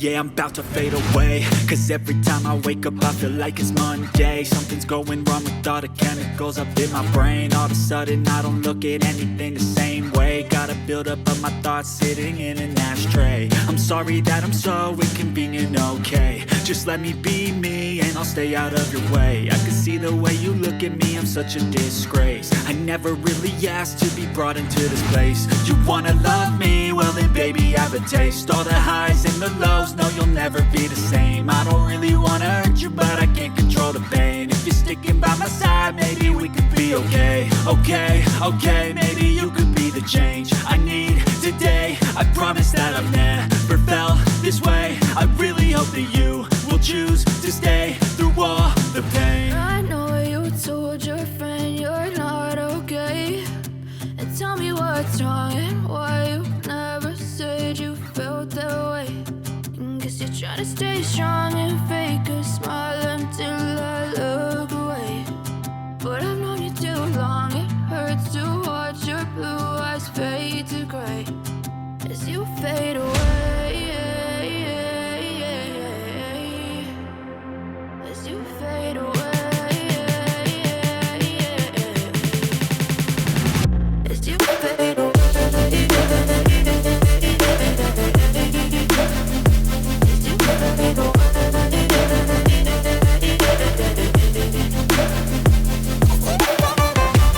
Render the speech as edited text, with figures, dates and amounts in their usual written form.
yeah, I'm about to fade away. Cause every time I wake up I feel like it's Monday. Something's going wrong with all the chemicals up in my brain. All of a sudden I don't look at anything the same way. Gotta build up of my thoughts sitting in an ashtray. I'm sorry that I'm so inconvenient, okay. Just let me be me and I'll stay out of your way. I can see the way you look at me, I'm such a disgrace. I never really asked to be brought into this place. You wanna love me? Well then baby, have a taste. All the highs and the lows, no you'll never be the same. I don't really wanna hurt you, but I can't control the pain. If you're sticking by my side, maybe we could be okay. Okay, maybe you could be the change I need today. I promise that I've never felt this way. I really hope that you will choose to stay through all the pain. I know you told your friend you're not okay, and tell me what's wrong and why you never said you felt that way. And guess you're trying to stay strong and fake a smile until I look away. But I've known you too long, it hurts to watch your blue eyes fade to gray as you fade away, as you fade away.